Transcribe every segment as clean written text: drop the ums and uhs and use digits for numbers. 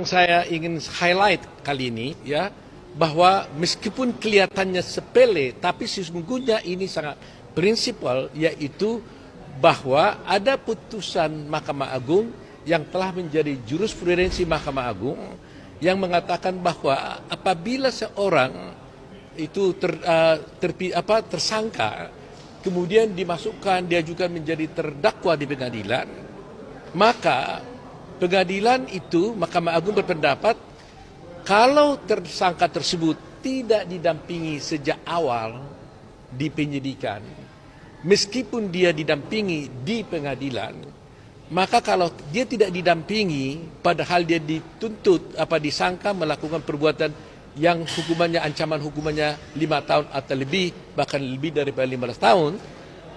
Saya ingin highlight kali ini ya bahwa meskipun kelihatannya sepele tapi sesungguhnya ini sangat prinsipal, yaitu bahwa ada putusan Mahkamah Agung yang telah menjadi jurisprudensi Mahkamah Agung yang mengatakan bahwa apabila seorang itu tersangka kemudian dimasukkan diajukan menjadi terdakwa di pengadilan, maka pengadilan itu, Mahkamah Agung berpendapat, kalau tersangka tersebut tidak didampingi sejak awal di penyidikan, meskipun dia didampingi di pengadilan, maka kalau dia tidak didampingi, padahal dia dituntut, disangka melakukan perbuatan yang hukumannya, ancaman hukumannya 5 tahun atau lebih, bahkan lebih daripada 15 tahun,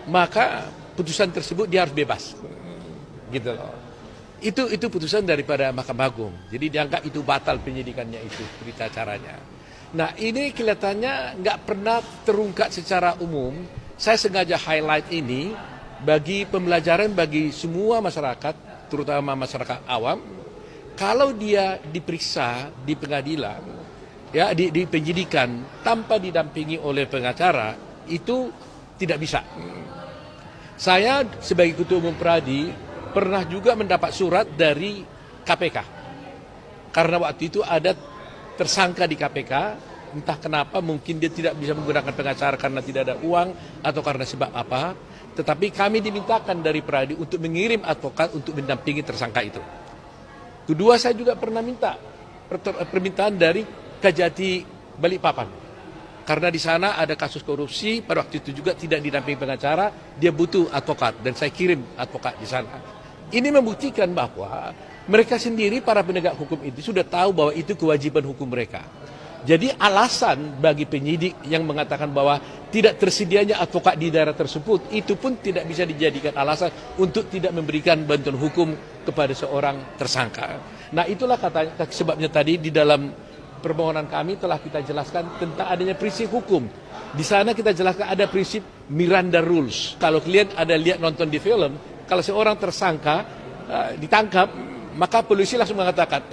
maka putusan tersebut dia harus bebas. Gitu loh. Itu putusan daripada Mahkamah Agung. Jadi dianggap itu batal penyidikannya itu, berita acaranya. Nah, ini kelihatannya nggak pernah terungkap secara umum. Saya sengaja highlight ini bagi pembelajaran bagi semua masyarakat, terutama masyarakat awam. Kalau dia diperiksa di pengadilan, ya di penyidikan tanpa didampingi oleh pengacara, itu tidak bisa. Saya sebagai Ketua Umum Pradi pernah juga mendapat surat dari KPK. Karena waktu itu ada tersangka di KPK, entah kenapa mungkin dia tidak bisa menggunakan pengacara karena tidak ada uang atau karena sebab apa. Tetapi kami dimintakan dari Pradi untuk mengirim advokat untuk mendampingi tersangka itu. Kedua, saya juga pernah minta permintaan dari Kejati Balikpapan. Karena di sana ada kasus korupsi, pada waktu itu juga tidak didampingi pengacara, dia butuh advokat dan saya kirim advokat di sana. Ini membuktikan bahwa mereka sendiri, para penegak hukum itu sudah tahu bahwa itu kewajiban hukum mereka. Jadi alasan bagi penyidik yang mengatakan bahwa tidak tersedianya advokat di daerah tersebut, itu pun tidak bisa dijadikan alasan untuk tidak memberikan bantuan hukum kepada seorang tersangka. Nah, itulah sebabnya tadi di dalam permohonan kami telah kita jelaskan tentang adanya prinsip hukum. Di sana kita jelaskan ada prinsip Miranda Rules. Kalau kalian ada lihat nonton di film, kalau seorang tersangka ditangkap, maka polisi langsung mengatakan,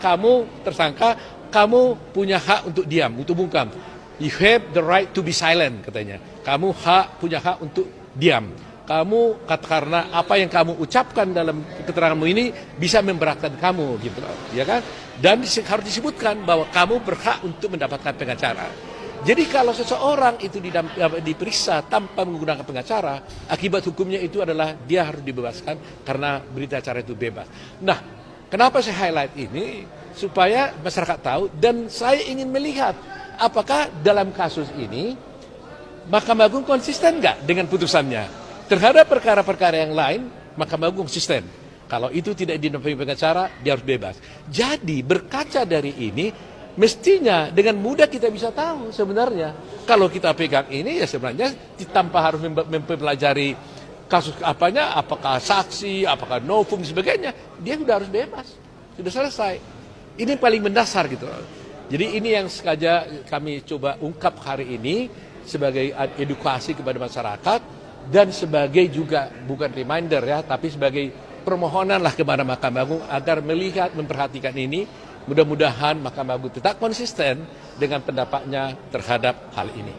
kamu tersangka, kamu punya hak untuk diam, untuk bungkam. You have the right to be silent, katanya. Kamu punya hak untuk diam. Kamu karena apa yang kamu ucapkan dalam keteranganmu ini bisa memberatkan kamu, gitu, ya kan? Dan harus disebutkan bahwa kamu berhak untuk mendapatkan pengacara. Jadi kalau seseorang itu diperiksa tanpa menggunakan pengacara, akibat hukumnya itu adalah dia harus dibebaskan karena berita acara itu bebas. Nah, kenapa saya highlight ini? Supaya masyarakat tahu, dan saya ingin melihat apakah dalam kasus ini Mahkamah Agung konsisten nggak dengan putusannya. Terhadap perkara-perkara yang lain, Mahkamah Agung konsisten. Kalau itu tidak didampingi pengacara, dia harus bebas. Jadi berkaca dari ini, mestinya dengan mudah kita bisa tahu sebenarnya. Kalau kita pegang ini ya sebenarnya tanpa harus mempelajari kasus apakah saksi, apakah novum dan sebagainya, dia sudah harus bebas. Sudah selesai. Ini paling mendasar gitu. Jadi ini yang sengaja kami coba ungkap hari ini sebagai edukasi kepada masyarakat dan sebagai juga bukan reminder ya, tapi sebagai permohonan lah kepada Mahkamah Agung agar melihat, memperhatikan ini. Mudah-mudahan Mahkamah Agung tetap konsisten dengan pendapatnya terhadap hal ini.